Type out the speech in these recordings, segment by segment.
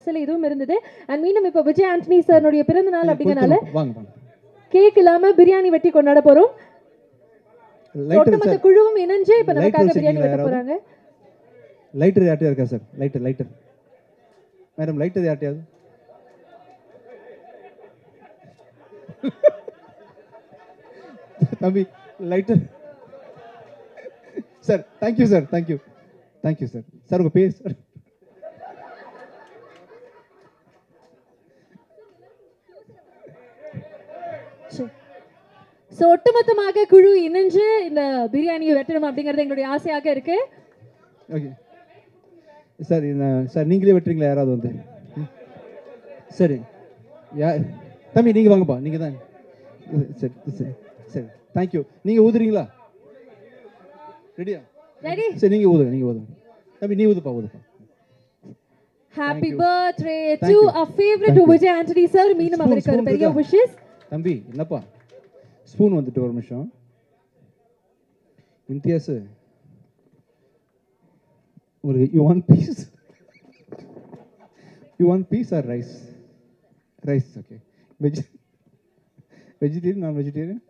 சில இதுவும் இருந்தது. அண்ட் மீண்டும் இப்போ விஜய் ஆண்டனி சார்னுடைய பிறந்த நாள் அப்படிங்கறனால வாங்க கேக் இல்லாம பிரியாணி வெட்டி கொண்டாட போறோம். ஒட்டுமொத்த குழுவும் இணைஞ்சு இப்ப நமக்காக பிரியாணி வெட்ட போறாங்க. லைட்டர் யார்ட்ட இருக்கா சார்? லைட்டர் மேடம், லைட்டர் யார்ட்டையாவது? தம்பி lighter sir. Thank you sir, thank you sir. Sir உங்க பேர் சார்? சோ ஒட்டுமொத்தமாக குழு இணைஞ்சு இந்த பிரியாணியை வெட்டணும் அப்படிங்கிறது எங்களுடைய ஆசையாக இருக்கு. Okay sir. சார் நீங்களே வெட்டுறீங்களா? யாராவது வந்து சரி. தம்பி நீங்க வாங்கப்பா, நீங்க தான். சரி சரி சரி, தேங்க்யூ. நீங்க ஊதுறீங்களா? ரெடியா? ரெடி. சரி, நீங்க ஊதுங்க. தம்பி நீ ஊதுப்பா. Happy birthday to our favorite Vijay Antony sir. மீண்டும் அவருக்கு ஒரு பெரிய விஷஸ். தம்பி என்னப்பா, ஸ்பூன் வந்துட்டு ஒரு நிமிஷம். இம்தியாஸ், ஒரு you want piece or rice? Okay. Vegetarian, நான் வெஜிடேரியன்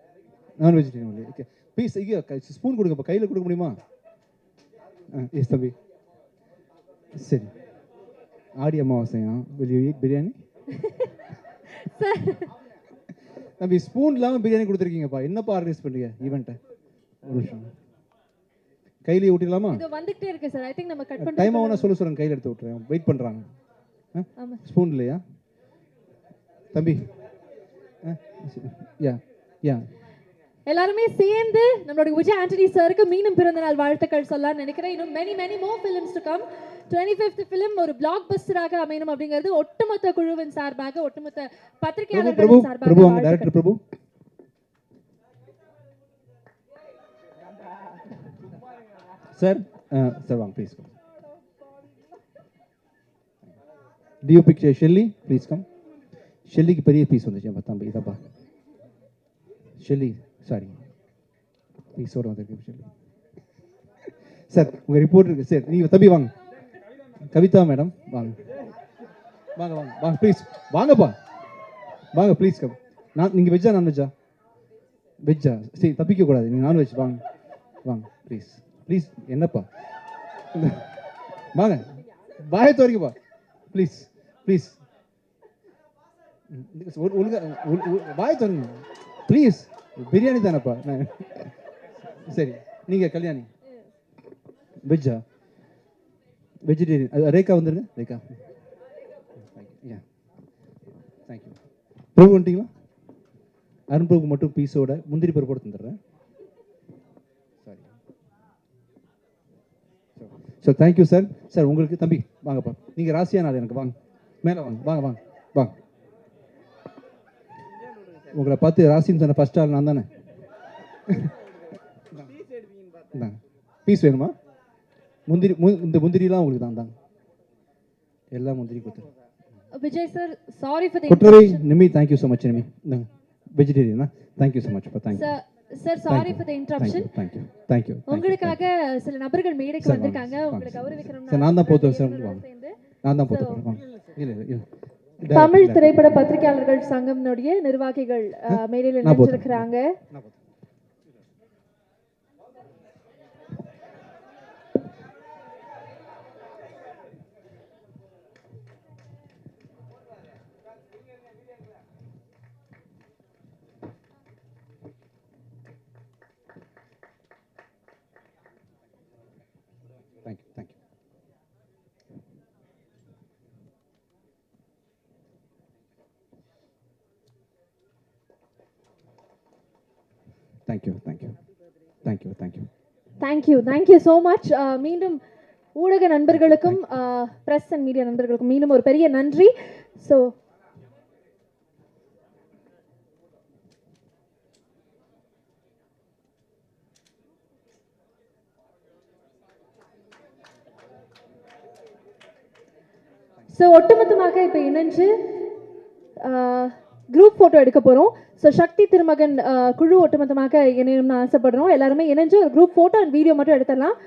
ஒன்லி. ஓகே, பீஸ் இங்கே ஸ்பூன் கொடுங்கப்பா. கையில் கொடுக்க முடியுமா? எஸ் தம்பி. சரி, ஆடி அமாவாசையா? will you eat biryani? தம்பி ஸ்பூன் இல்லாமல் பிரியாணி கொடுத்துருக்கீங்கப்பா. என்னப்பா ஆர்கனைஸ் பண்ணுறீங்க ஈவெண்ட்டை? ஒரு நிமிஷம், கையிலேயே ஊட்டிடலாமா? இது வந்துட்டே இருக்கு சார். ஐ திங்க் நம்ம கட் பண்ணி டைம் ஆகுனா சொல்லுங்க, கையில் எடுத்து விட்டுறேன். வெயிட் பண்ணுறாங்க. ஸ்பூன் இல்லையா தம்பி? யா எல்லாருமே சேர்ந்து நம்மளுடைய விஜய் ஆண்டனி சாருக்கு மீண்டும் பிறந்த நாள் வாழ்த்துக்கள் சொல்லலாம்னு நினைக்கிறேன். இன்னும் many more films to come. 25th film ஒரு பிளாக் பஸ்டராக அமையணும் அப்படிங்கிறது ஒட்டுமொத்த குழுவின் சார்பாக, ஒட்டுமொத்த பத்திரிகையாளர்களின் சார்பாக. பிரபு வாங்க, டைரக்டர் பிரபு. சார் வாங்க ப்ளீஸ். டியூ பிக்சர் ஷெல்லி ப்ளீஸ் கம். ஷெல்லிக்கு பெரிய பீஸ் வந்துச்சு தம்பி. இதப்பா ஷெல்லி, சாரி பீஸோட வந்துருக்கு ஷெல்லி. சார் உங்க ரிப்போர்ட் இருக்கு சார். நீங்க தம்பி வாங்க. கவிதா மேடம் வாங்க ப்ளீஸ். வாங்க ப்ளீஸ் கம். நீங்க வெஜ்ஜா நான்வெஜ்ஜா? வெஜ்ஜா? சரி, தப்பிக்க கூடாது, நீங்க நான்வெஜ். வாங்க ப்ளீஸ். என்னப்பா வாங்க, வாயை துவரிக்கப்பா ப்ளீஸ். ஒழுங்கா வாயை துவருங்க ப்ளீஸ். பிரியாணி தானேப்பா. சரி, நீங்க கல்யாணி வெஜ்ஜா? வெஜிடேரியன். ரேகா வந்துருங்க. ரேகா தேங்க்யூ. பிரபு வந்துட்டீங்களா? அருண் பிரபு மட்டும் பீஸோட முந்திரி பருப்பு போட்டு தந்துடுறேன். Sorry sir. Thank you sir. Sir உங்களுக்கு தம்பி வாங்கப்பா. நீங்கள் ராசியா நாள் எனக்கு வாங்க, மேலே வாங்க. உங்களை பார்த்து ராசின்னு சொன்ன ஃபர்ஸ்ட் ஆள் நான் தானே. பீஸ் வேணுமா? இந்த முந்திரிலாம் உங்களுக்கு தான். எல்லா முந்திரி கொடுத்து. Vijay sir, sorry for the குற்றவை நிமி. தேங்க்யூ ஸோ மச் நிமி. வெஜிடேரியனா? Thank you so much. Thank you sir. Sorry for the interruption. Thank you. உங்களுக்காக சில நபர்கள் மேடைக்கு வந்திருக்காங்க. உங்களை கௌரவிக்கணும். சார் நான் தான் போட்டு சார். நான் தான் போட்டு போறேன். இல்ல தமிழ் திரைப்பட பத்திரிகையாளர்கள் சங்கம்னுடைய நிர்வாகிகள் மேடையில் நின்றுக்கிறாங்க. Thank you so much. மீண்டும் ஊடக நண்பர்களுக்கும் பிரஸ் அண்ட் மீடியா நண்பர்களுக்கும் மீண்டும் ஒரு பெரிய நன்றி. ஸோ ஒட்டுமொத்தமாக இப்போ இணைஞ்சு குரூப் ஃபோட்டோ எடுக்க போகிறோம். ஸோ சக்தி திருமகன் குழு ஒட்டுமொத்தமாக இணையணும்னு ஆசைப்படுறோம். எல்லாருமே இணைஞ்சு ஒரு குரூப் ஃபோட்டோ அண்ட் வீடியோ மட்டும் எடுத்துடலாம்.